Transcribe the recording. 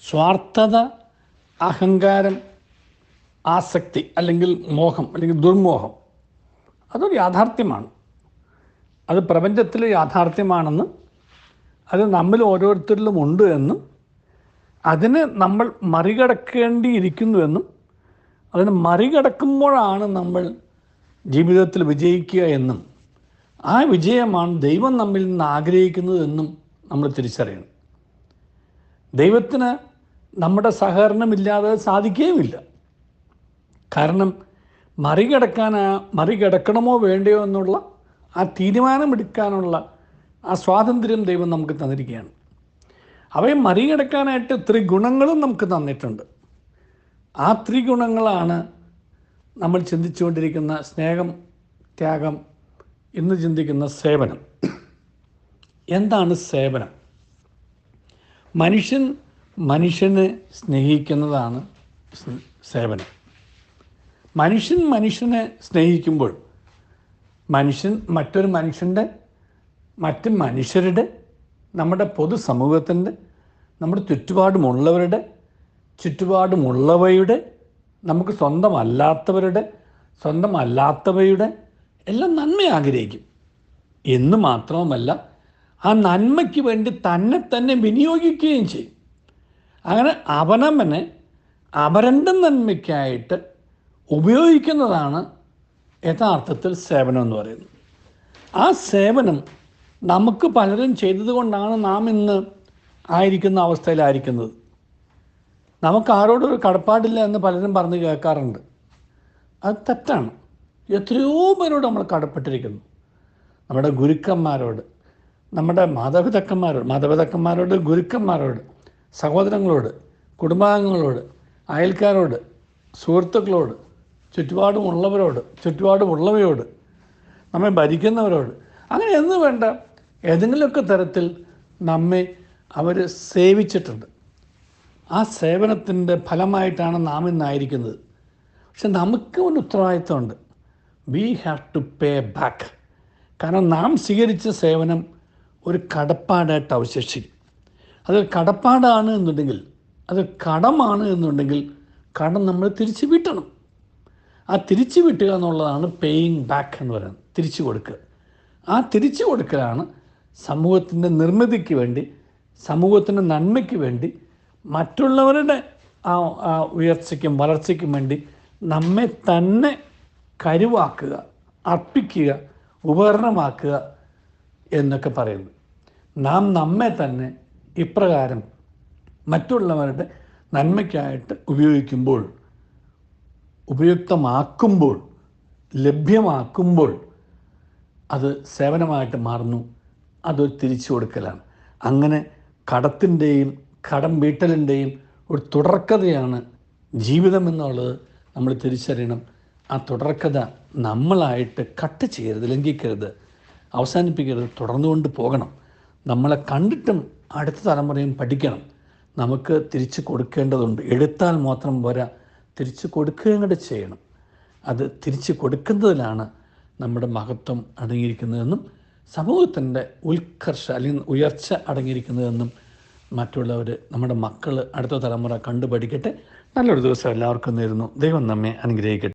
സ്വാർത്ഥത, അഹങ്കാരം, ആസക്തി അല്ലെങ്കിൽ മോഹം അല്ലെങ്കിൽ ദുർമോഹം അതൊരു യാഥാർത്ഥ്യമാണ്. അത് പ്രപഞ്ചത്തിലെ യാഥാർത്ഥ്യമാണെന്നും അത് നമ്മിൽ ഓരോരുത്തരിലും ഉണ്ട് എന്നും അതിനെ നമ്മൾ മറികടക്കേണ്ടിയിരിക്കുന്നുവെന്നും അതിനെ മറികടക്കുമ്പോഴാണ് നമ്മൾ ജീവിതത്തിൽ വിജയിക്കുക എന്നും ആ വിജയമാണ് ദൈവം നമ്മിൽ നിന്ന് ആഗ്രഹിക്കുന്നതെന്നും നമ്മൾ തിരിച്ചറിയണം. ദൈവത്തിന് നമ്മുടെ സഹകരണമില്ലാതെ സാധിക്കുകയുമില്ല. കാരണം മറികടക്കണമോ വേണ്ടയോ എന്നുള്ള ആ തീരുമാനമെടുക്കാനുള്ള ആ സ്വാതന്ത്ര്യം ദൈവം നമുക്ക് തന്നിരിക്കുകയാണ്. അവയെ മറികടക്കാനായിട്ട് ത്രിഗുണങ്ങളും നമുക്ക് തന്നിട്ടുണ്ട്. ആ ത്രിഗുണങ്ങളാണ് നമ്മൾ ചിന്തിച്ചുകൊണ്ടിരിക്കുന്ന സ്നേഹം, ത്യാഗം, ഇന്ന് ചിന്തിക്കുന്ന സേവനം. എന്താണ് സേവനം? മനുഷ്യനെ സ്നേഹിക്കുന്നതാണ് സേവനം. മനുഷ്യനെ സ്നേഹിക്കുമ്പോൾ മറ്റൊരു മനുഷ്യൻ്റെ, മറ്റ് മനുഷ്യരുടെ, നമ്മുടെ പൊതുസമൂഹത്തിൻ്റെ, നമ്മുടെ ചുറ്റുപാടുമുള്ളവയുടെ, നമുക്ക് സ്വന്തമല്ലാത്തവയുടെ എല്ലാം നന്മ ആഗ്രഹിക്കും. എന്ന് മാത്രവുമല്ല, ആ നന്മയ്ക്ക് വേണ്ടി തന്നെ വിനിയോഗിക്കുകയും ചെയ്യും. അങ്ങനെ അവനവനെ അവരൻ്റെ നന്മയ്ക്കായിട്ട് ഉപയോഗിക്കുന്നതാണ് യഥാർത്ഥത്തിൽ സേവനം എന്ന് പറയുന്നത്. ആ സേവനം നമുക്ക് പലരും ചെയ്തതുകൊണ്ടാണ് നാം ഇന്ന് ആയിരിക്കുന്ന അവസ്ഥയിലായിരിക്കുന്നത്. നമുക്ക് ആരോടൊരു കടപ്പാടില്ല എന്ന് പലരും പറഞ്ഞ് കേൾക്കാറുണ്ട്. അത് തെറ്റാണ്. എത്രയോ പേരോട് നമ്മൾ കടപ്പെട്ടിരിക്കുന്നു. നമ്മുടെ ഗുരുക്കന്മാരോട്, നമ്മുടെ മാതാപിതാക്കന്മാരോട്, ഗുരുക്കന്മാരോട്, സഹോദരങ്ങളോട്, കുടുംബാംഗങ്ങളോട്, അയൽക്കാരോട്, സുഹൃത്തുക്കളോട്, ചുറ്റുപാടുമുള്ളവയോട്, നമ്മെ ഭരിക്കുന്നവരോട്, അങ്ങനെ എന്ന് വേണ്ട ഏതെങ്കിലുമൊക്കെ തരത്തിൽ നമ്മെ അവർ സേവിച്ചിട്ടുണ്ട്. ആ സേവനത്തിൻ്റെ ഫലമായിട്ടാണ് നാം ഇന്നായിരിക്കുന്നത്. പക്ഷെ നമുക്ക് ഒരു ഉത്തരവാദിത്വമുണ്ട്. We have to pay back. കാരണം നാം സ്വീകരിച്ച സേവനം ഒരു കടപ്പാടായിട്ട് അവശേഷിക്കും. അത് കടപ്പാടാണ് എന്നുണ്ടെങ്കിൽ, അത് കടമാണ് എന്നുണ്ടെങ്കിൽ കടം നമ്മൾ തിരിച്ചു വീട്ടണം. ആ തിരിച്ചു വീട്ടുക എന്നുള്ളതാണ് പേയിങ് ബാക്ക് എന്ന് പറയുന്നത്, തിരിച്ചു കൊടുക്കുക. ആ തിരിച്ചു കൊടുക്കലാണ് സമൂഹത്തിൻ്റെ നിർമ്മിതിക്ക് വേണ്ടി, സമൂഹത്തിൻ്റെ നന്മയ്ക്ക് വേണ്ടി, മറ്റുള്ളവരുടെ ആ ഉയർച്ചയ്ക്കും വളർച്ചയ്ക്കും വേണ്ടി നമ്മെ തന്നെ കരുവാക്കുക, അർപ്പിക്കുക, ഉപകരണമാക്കുക എന്നൊക്കെ പറയുന്നു. നാം നമ്മെ തന്നെ ഇപ്രകാരം മറ്റുള്ളവരുടെ നന്മയ്ക്കായിട്ട് ഉപയുക്തമാക്കുമ്പോൾ, ലഭ്യമാക്കുമ്പോൾ അത് സേവനമായിട്ട് മാറുന്നു. അതൊരു തിരിച്ചു കൊടുക്കലാണ്. അങ്ങനെ കടത്തിൻ്റെയും കടം വീട്ടലിൻ്റെയും ഒരു തുടർക്കഥയാണ് ജീവിതം എന്നുള്ളത് നമ്മൾ തിരിച്ചറിയണം. ആ തുടർക്കഥ നമ്മളായിട്ട് കട്ട് ചെയ്യരുത്, ലംഘിക്കരുത്, അവസാനിപ്പിക്കരുത്, തുടർന്നുകൊണ്ട് പോകണം. നമ്മളെ കണ്ടിട്ടും അടുത്ത തലമുറയും പഠിക്കണം. നമുക്ക് തിരിച്ചു കൊടുക്കേണ്ടതുണ്ട്. എടുത്താൽ മാത്രം പോരാ, തിരിച്ചു കൊടുക്കുകയും കൂടെ ചെയ്യണം. അത് തിരിച്ചു കൊടുക്കുന്നതിലാണ് നമ്മുടെ മഹത്വം അടങ്ങിയിരിക്കുന്നതെന്നും സമൂഹത്തിൻ്റെ ഉത്കർഷ അല്ലെങ്കിൽ ഉയർച്ച അടങ്ങിയിരിക്കുന്നതെന്നും മറ്റുള്ളവർ, നമ്മുടെ മക്കൾ, അടുത്ത തലമുറ കണ്ടു പഠിക്കട്ടെ. നല്ലൊരു ദിവസം എല്ലാവർക്കും നേരുന്നു. ദൈവം നമ്മെ അനുഗ്രഹിക്കട്ടെ.